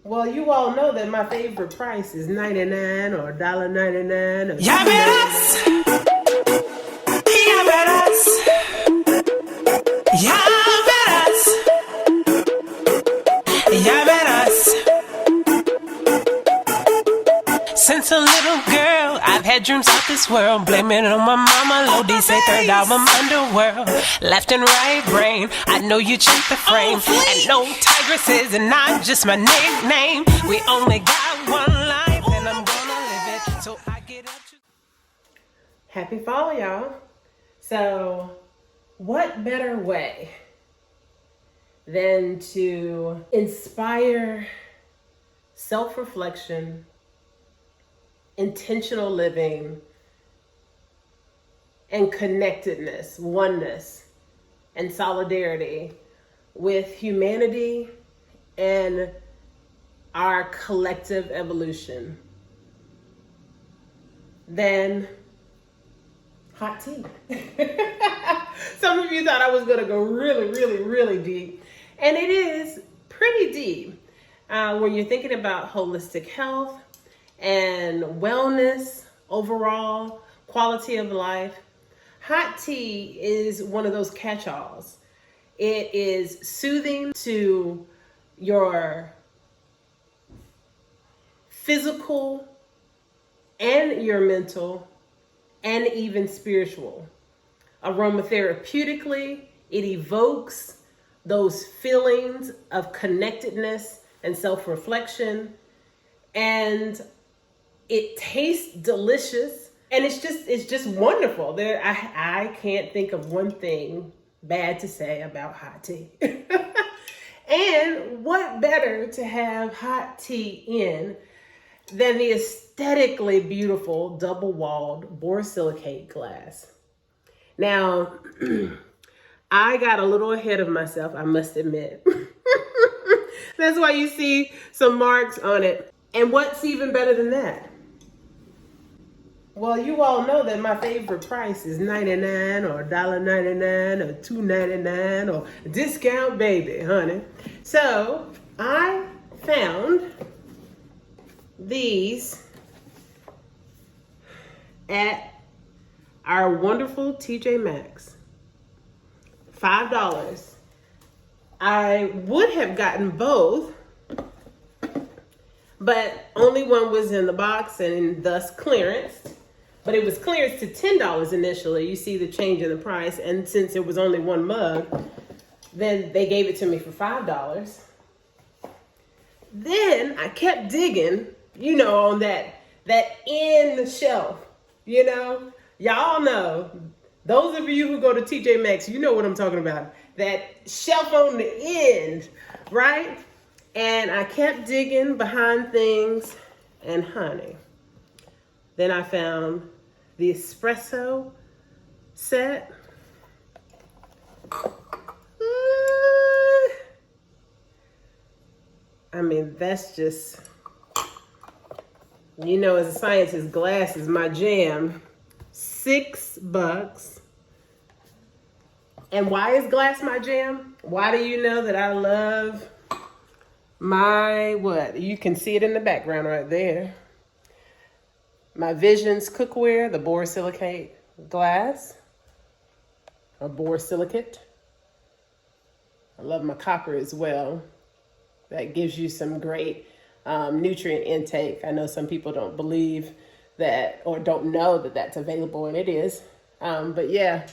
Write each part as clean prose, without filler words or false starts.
Well, you all know that my favorite price is 99 or $1.99 or Ya verás, ya verás, ya verás, ya verás. Since a little girl, I've had dreams of this world. Blaming it on my mama, Lodi say third album underworld. Left and right brain, I know you checked the frame. And no Tigress is not just my nickname. We only got one life and I'm gonna live it. So I get up to... Happy fall, y'all. So, what better way than to inspire self-reflection, intentional living, and connectedness, oneness, and solidarity with humanity and our collective evolution than hot tea. Some of you thought I was going to go really deep, and it is pretty deep when you're thinking about holistic health and wellness, overall quality of life. Hot tea is one of those catch-alls. It is soothing to your physical and your mental and even spiritual. Aromatherapeutically, it evokes those feelings of connectedness and self-reflection, and it tastes delicious, and it's just wonderful. I can't think of one thing bad to say about hot tea. And what better to have hot tea in than the aesthetically beautiful double-walled borosilicate glass. Now, I got a little ahead of myself, I must admit. That's why you see some marks on it. And what's even better than that? Well, you all know that my favorite price is 99 or $1.99 or $2.99 or discount baby, honey. So I found these at our wonderful TJ Maxx. $5. I would have gotten both, but only one was in the box and thus clearance. But it was clearance to $10 initially. You see the change in the price. And since it was only one mug, then they gave it to me for $5. Then I kept digging, on that end shelf, Y'all know, those of you who go to TJ Maxx, you know what I'm talking about. That shelf on the end, right? And I kept digging behind things, and honey, then I found the espresso set. I mean, that's just, as a scientist, glass is my jam. $6. And why is glass my jam? Why do you know that I love my, you can see it in the background right there. My Visions cookware, the borosilicate glass, or borosilicate. I love my copper as well. That gives you some great nutrient intake. I know some people don't believe that or don't know that that's available, and it is. But yeah,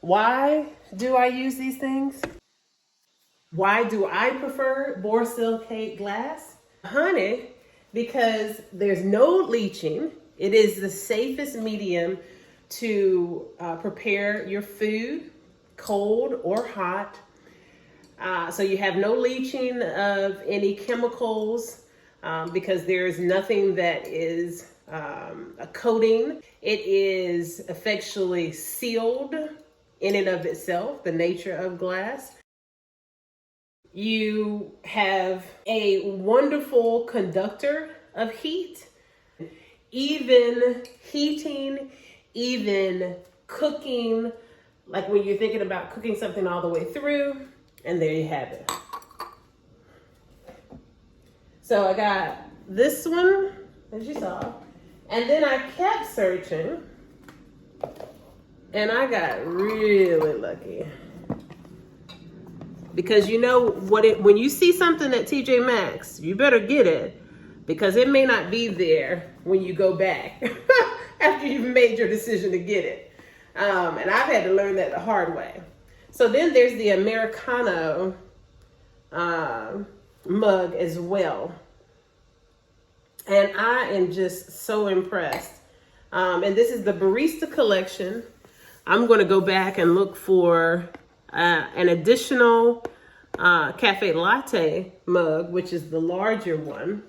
why do I use these things? Why do I prefer borosilicate glass? Honey, because there's no leaching. It is the safest medium to prepare your food, cold or hot. So you have no leaching of any chemicals because there's nothing that is a coating. It is effectually sealed in and of itself, the nature of glass. You have a wonderful conductor of heat. Even heating, even cooking, like when you're thinking about cooking something all the way through, and there you have it. So I got this one, as you saw, and then I kept searching, and I got really lucky. Because you know what, when you see something at TJ Maxx, you better get it, because it may not be there when you go back after you've made your decision to get it. And I've had to learn that the hard way. So then there's the Americano mug as well. And I am just so impressed. And this is the Barista Collection. I'm going to go back and look for an additional cafe latte mug, which is the larger one.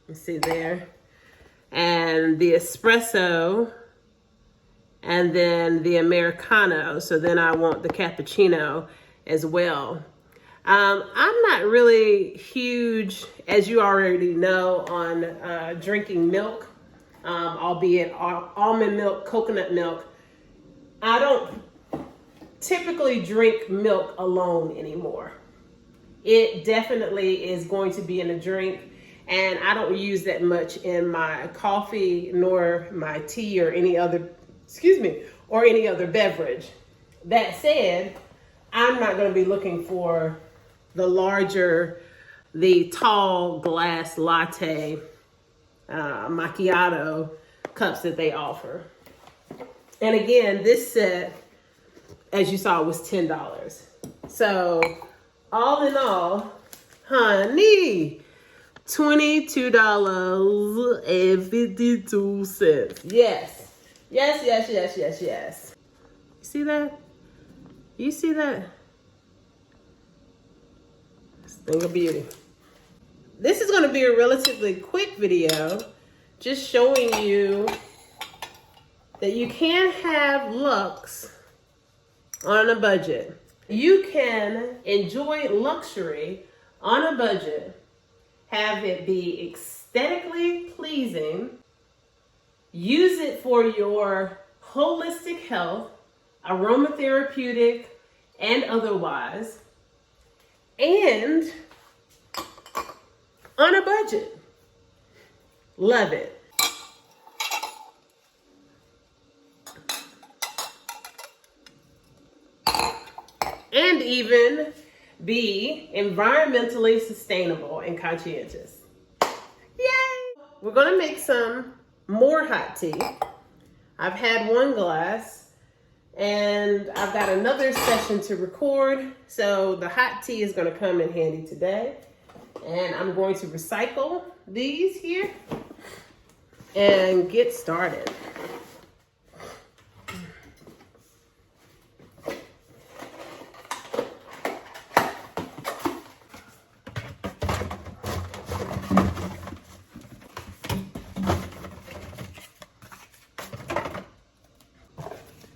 You see there. And the espresso, and then the Americano. So then I want the cappuccino as well. I'm not really huge, as you already know, on drinking milk, albeit almond milk, coconut milk. I don't typically drink milk alone anymore. It definitely is going to be in a drink, and I don't use that much in my coffee nor my tea or any other, or any other beverage. That said, I'm not going to be looking for the tall glass latte macchiato cups that they offer. And again, this set, as you saw, was $10. So all in all, honey, $22.52. Yes. Yes, yes, yes, yes, yes. You see that? You see that? This thing of beauty. This is going to be a relatively quick video, just showing you that you can have Lux on a budget. You can enjoy luxury on a budget, have it be aesthetically pleasing, use it for your holistic health, aromatherapeutic and otherwise, and on a budget. Love it. And even be environmentally sustainable and conscientious. Yay! We're gonna make some more hot tea. I've had one glass and I've got another session to record, so the hot tea is gonna come in handy today. And I'm going to recycle these here and get started.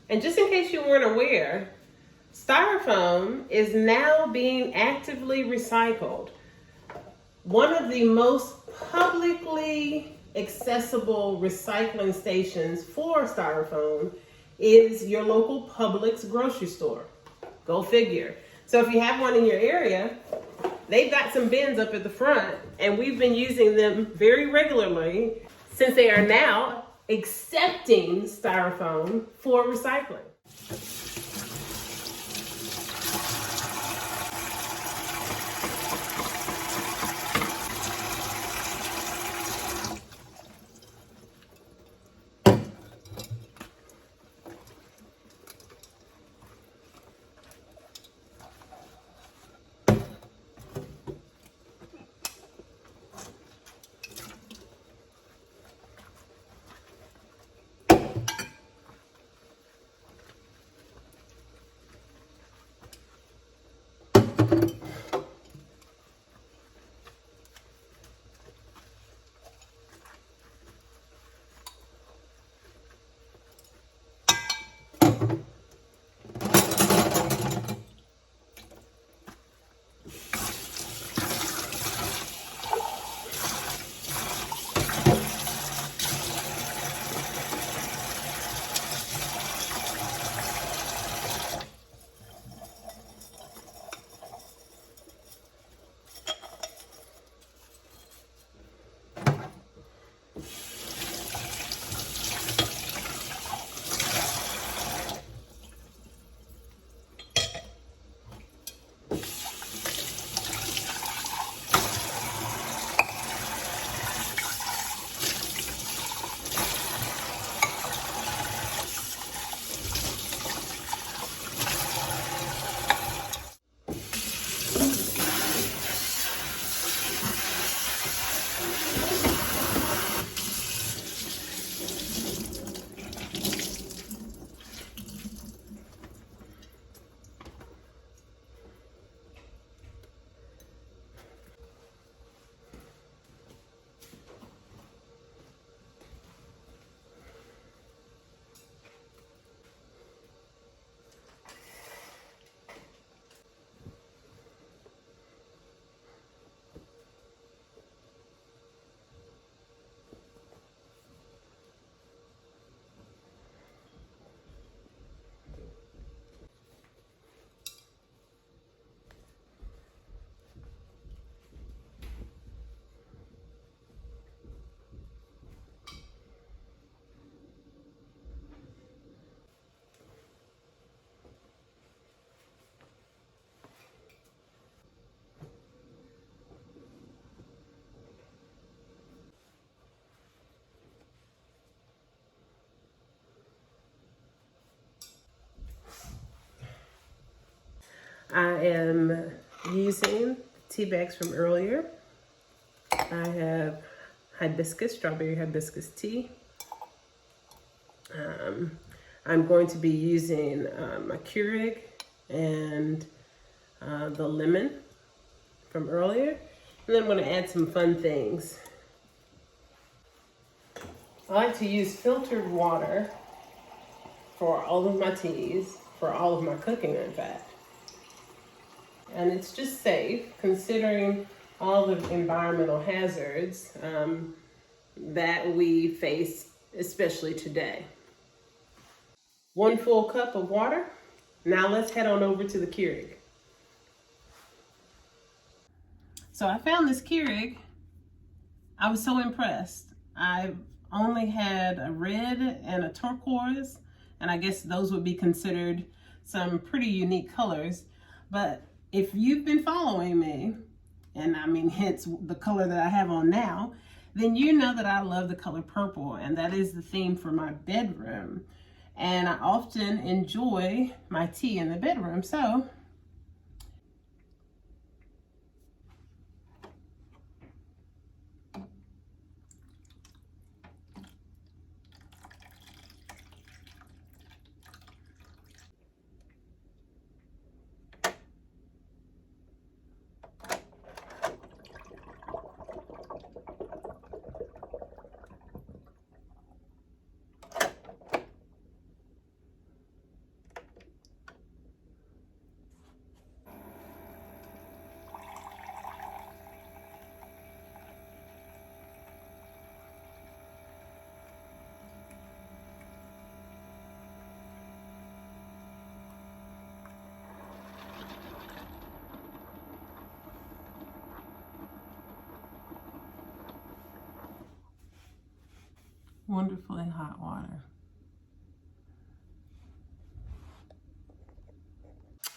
And just in case you weren't aware, styrofoam is now being actively recycled. One of the most publicly accessible recycling stations for styrofoam is your local Publix grocery store. Go figure. So if you have one in your area, they've got some bins up at the front, and we've been using them very regularly since they are now accepting styrofoam for recycling. I am using tea bags from earlier. I have strawberry hibiscus tea. I'm going to be using my Keurig and the lemon from earlier. And then I'm going to add some fun things. I like to use filtered water for all of my teas, for all of my cooking, in fact. And it's just safe considering all the environmental hazards that we face, especially today. 1 full cup of water. Now let's head on over to the Keurig. So I found this Keurig. I was so impressed. I've only had a red and a turquoise, and I guess those would be considered some pretty unique colors. But if you've been following me, and I mean hence the color that I have on now, then you know that I love the color purple, and that is the theme for my bedroom. And I often enjoy my tea in the bedroom. So wonderfully hot water.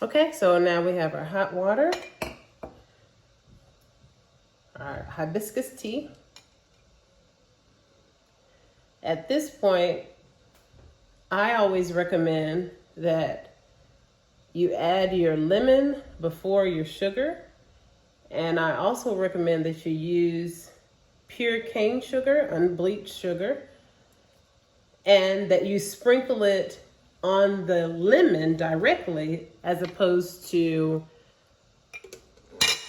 Okay, so now we have our hot water, our hibiscus tea. At this point, I always recommend that you add your lemon before your sugar. And I also recommend that you use pure cane sugar, unbleached sugar, and that you sprinkle it on the lemon directly as opposed to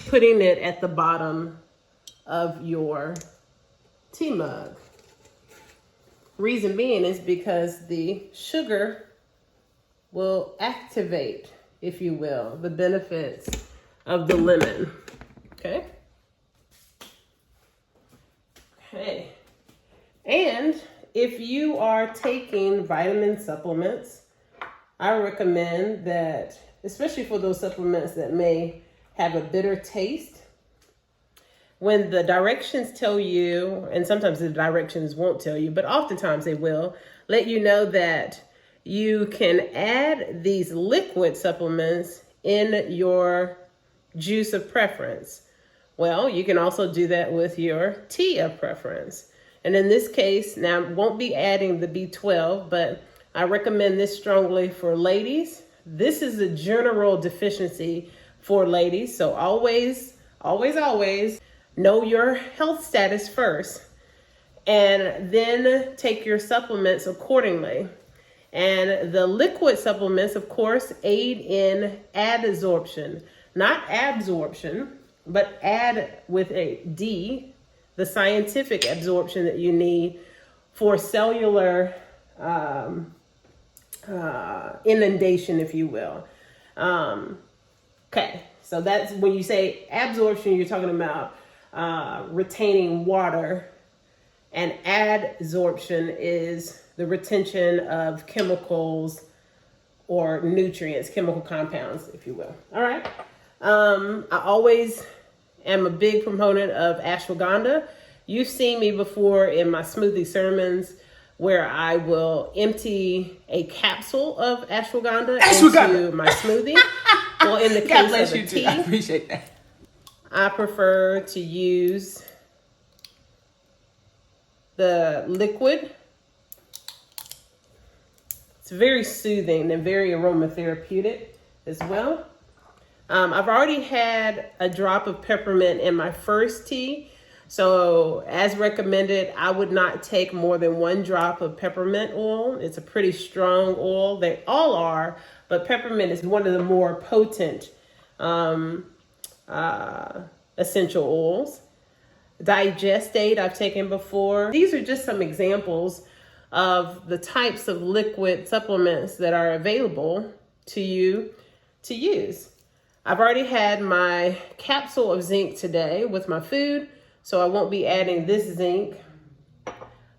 putting it at the bottom of your tea mug. Reason being is because the sugar will activate, if you will, the benefits of the lemon. Okay? Okay. And if you are taking vitamin supplements, I recommend that, especially for those supplements that may have a bitter taste, when the directions tell you, and sometimes the directions won't tell you, but oftentimes they will, let you know that you can add these liquid supplements in your juice of preference. Well, you can also do that with your tea of preference. And in this case, now I won't be adding the B12, but I recommend this strongly for ladies. This is a general deficiency for ladies. So always, always, always know your health status first, and then take your supplements accordingly. And the liquid supplements, of course, aid in adsorption, not absorption, but add with a D, the scientific absorption that you need for cellular inundation, if you will. Okay, so that's when you say absorption, you're talking about retaining water, and adsorption is the retention of chemicals or nutrients, chemical compounds, if you will. All right. I always am a big proponent of ashwagandha. You've seen me before in my smoothie sermons where I will empty a capsule of ashwagandha into my smoothie. Well, in the case of the tea, I appreciate that. I prefer to use the liquid. It's very soothing and very aromatherapeutic as well. I've already had a drop of peppermint in my first tea. So as recommended, I would not take more than 1 drop of peppermint oil. It's a pretty strong oil. They all are, but peppermint is one of the more potent essential oils. Digestate I've taken before. These are just some examples of the types of liquid supplements that are available to you to use. I've already had my capsule of zinc today with my food, so I won't be adding this zinc.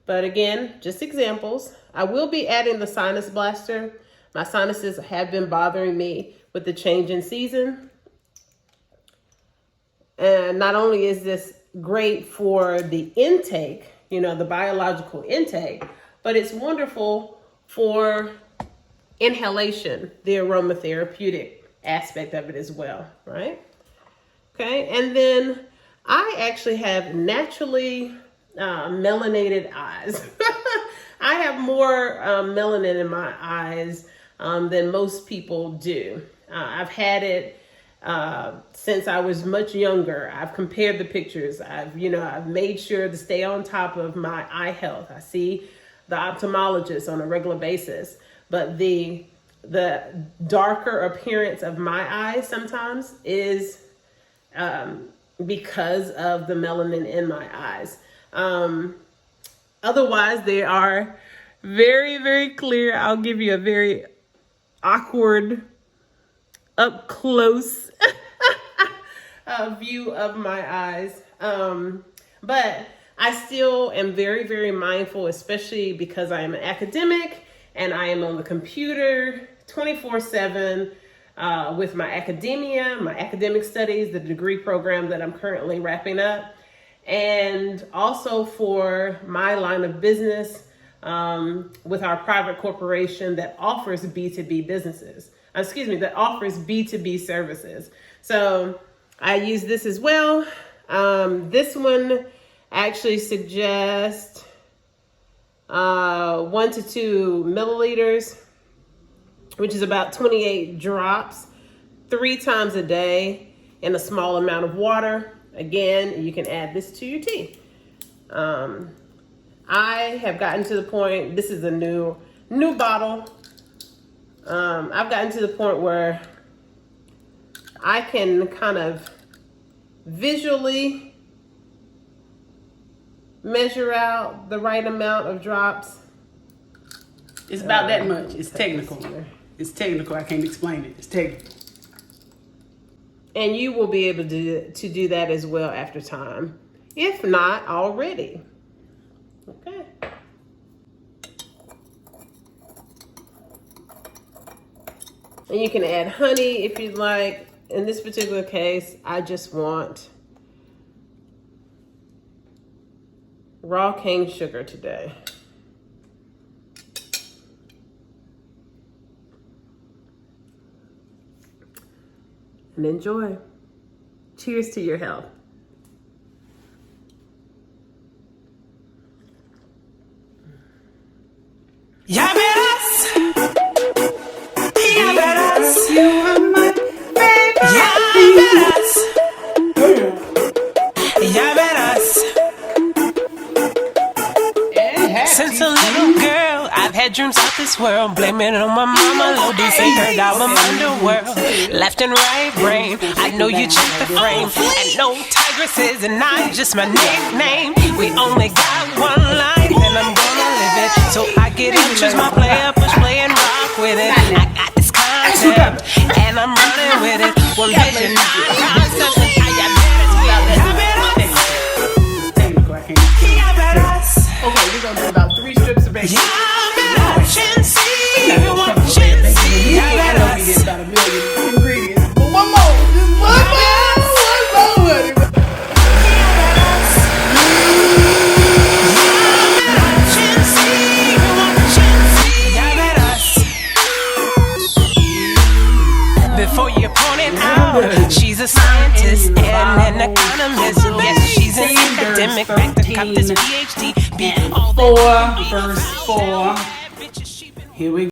But again, just examples. I will be adding the sinus blaster. My sinuses have been bothering me with the change in season. And not only is this great for the intake, the biological intake, but it's wonderful for inhalation, the aromatherapeutic aspect of it as well, right? Okay, and then I actually have naturally melanated eyes. I have more melanin in my eyes than most people do. I've had it since I was much younger. I've compared the pictures. I've made sure to stay on top of my eye health. I see the ophthalmologist on a regular basis, but the darker appearance of my eyes sometimes is because of the melanin in my eyes. Otherwise, they are very, very clear. I'll give you a very awkward, up close view of my eyes. But I still am very, very mindful, especially because I am an academic and I am on the computer 24/7 with my academia, my academic studies, the degree program that I'm currently wrapping up, and also for my line of business with our private corporation that offers B2B businesses. That offers B2B services. So I use this as well. This one actually suggests 1 to 2 milliliters, which is about 28 drops, 3 times a day in a small amount of water. Again, you can add this to your tea. I have gotten to the point, this is a new bottle. I've gotten to the point where I can kind of visually measure out the right amount of drops. It's about that much. It's technical. It's technical. I can't explain it. It's technical. And you will be able to do that as well after time, if not already. Okay. And you can add honey if you'd like. In this particular case, I just want raw cane sugar today. And enjoy. Cheers to your health. Ya verás. Ya verás. You are my baby. Ya verás. Ya verás. Since a little girl, I've had dreams of this world. Blaming it on my mama, low D, say third album underworld. Left and right brain, I know you check the frame. And no Tigress is and not just my nickname. We only got one life and I'm gonna live it. So I get in, choose my player, push play and rock with it. I got this concept and I'm running with it. One vision, concept, and Okay, we're gonna do about 3 strips of bacon. watch and see. About 1 million ingredients. But one more. Just one more. Before you point it out, she's a scientist and an economist. Yes, she's an academic. Back to cop this PhD. 4 verse 4. Here we go.